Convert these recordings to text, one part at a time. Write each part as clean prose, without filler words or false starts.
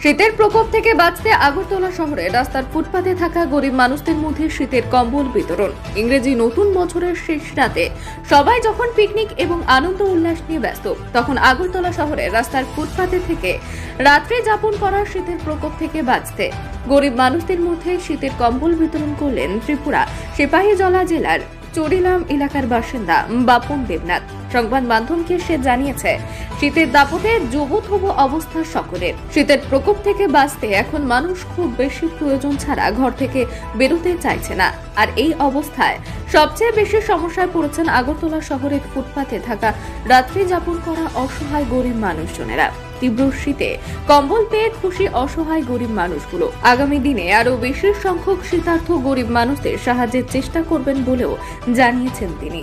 শীতের প্রকোপ থেকে বাঁচতে আগরতলা শহরে রাস্তার ফুটপাতে থাকা গরিব মানুষদের মধ্যে শীতের কম্বল বিতরণ। ইংরেজি নতুন বছরের শেষ রাতে সবাই যখন পিকনিক এবং আনন্দ উল্লাস নিয়ে ব্যস্ত, তখন আগরতলা শহরে রাস্তার ফুটপাতে থেকে রাত্রি যাপন করার শীতের প্রকোপ থেকে বাঁচতে গরিব মানুষদের মধ্যে শীতের কম্বল বিতরণ করলেন ত্রিপুরা সিপাহীজলা জেলার চড়িলাম এলাকার বাসিন্দা বাপন দেবনাথ। সংবাদ মাধ্যমকে সে জানিয়েছে, শীতের দাপটে জবুথবু অবস্থা সকলের। শীতের প্রকোপ থেকে বাঁচতে এখন মানুষ খুব বেশি প্রয়োজন ছাড়া ঘর থেকে বেরোতে চাইছে না। আর এই অবস্থায় সবচেয়ে বেশি সমস্যায় পড়েছেন আগরতলা শহরের ফুটপাতে থাকা রাত্রি যাপন করা অসহায় গরিব মানুষজনেরা। তীব্র শীতে কম্বল পেয়ে খুশি অসহায় গরিব মানুষগুলো। আগামী দিনে আরো বেশি সংখ্যক শীতার্থ গরিব মানুষদের সাহায্যের চেষ্টা করবেন বলেও জানিয়েছেন তিনি।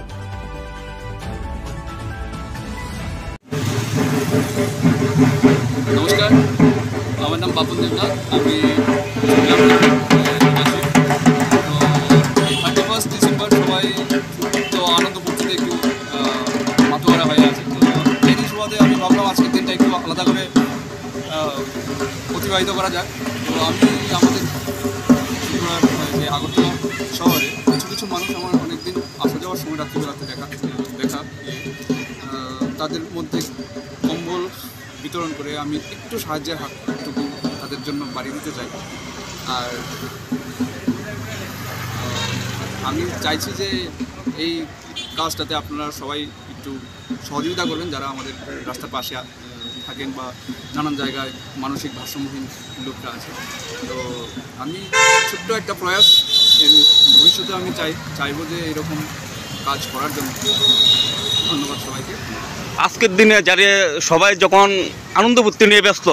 নমস্কার, আমার নাম বাপন দেবনাথ। আমি 31 ডিসেম্বর সবাই তো আনন্দ ফুর্তিতে একটু মাতোয়ারা হয়ে আছে। তো এই সুবাদে আমি ভাবলাম আজকের দিনটা একটু আলাদা করে অতিবাহিত করা যাক। তো আমি আমাদের যে আগরতলা শহরে কিছু কিছু মানুষ আমার অনেকদিন আসা যাওয়ার সময় রাত্রিবেলাতে দেখা তাদের মধ্যে কম্বল বিতরণ করে আমি একটু সাহায্যের হাতটুকু তাদের জন্য বাড়ি দিতে চাই। আর আমি চাইছি যে এই কাজটাতে আপনারা সবাই একটু সহযোগিতা করবেন, যারা আমাদের রাস্তার পাশে থাকেন বা নানান জায়গায় মানসিক ভারসাম্যহীন লোকরা আছে। তো আমি ছোট্ট একটা প্রয়াস ভবিষ্যতে আমি চাইবো যে এরকম কাজ করার জন্য। ধন্যবাদ সবাইকে। আজকের দিনে যারা সবাই যখন আনন্দ ফুর্তি নিয়ে ব্যস্ত,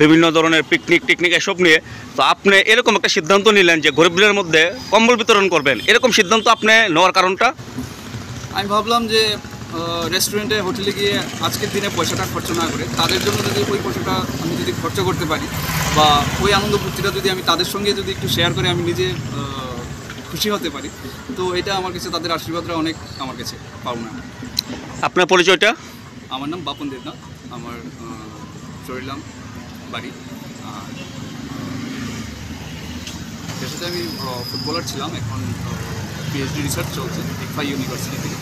বিভিন্ন ধরনের পিকনিক এসব নিয়ে, তো আপনি এরকম একটা সিদ্ধান্ত নিলেন যে গরিবদের মধ্যে কম্বল বিতরণ করবেন, এরকম সিদ্ধান্ত আপনি নেওয়ার কারণটা? আমি ভাবলাম যে রেস্টুরেন্টে হোটেলে গিয়ে আজকের দিনে পয়সাটা খরচ না করে তাদের জন্য যদি ওই পয়সাটা আমি যদি খরচ করতে পারি বা ওই আনন্দ ফুর্তিটা যদি আমি তাদের সঙ্গে যদি একটু শেয়ার করে আমি নিজে খুশি হতে পারি, তো এটা আমার কাছে তাদের আশীর্বাদটা অনেক আমার কাছে পাওনা। আপনার পরিচয়টা? আমার নাম বাপন দেবনাথ, আমার চড়িলাম বাড়ি। আর পেশাতে আমি ফুটবলার ছিলাম, এখন পিএইচডি রিসার্চ চলছে ইকফা ইউনিভার্সিটি থেকে।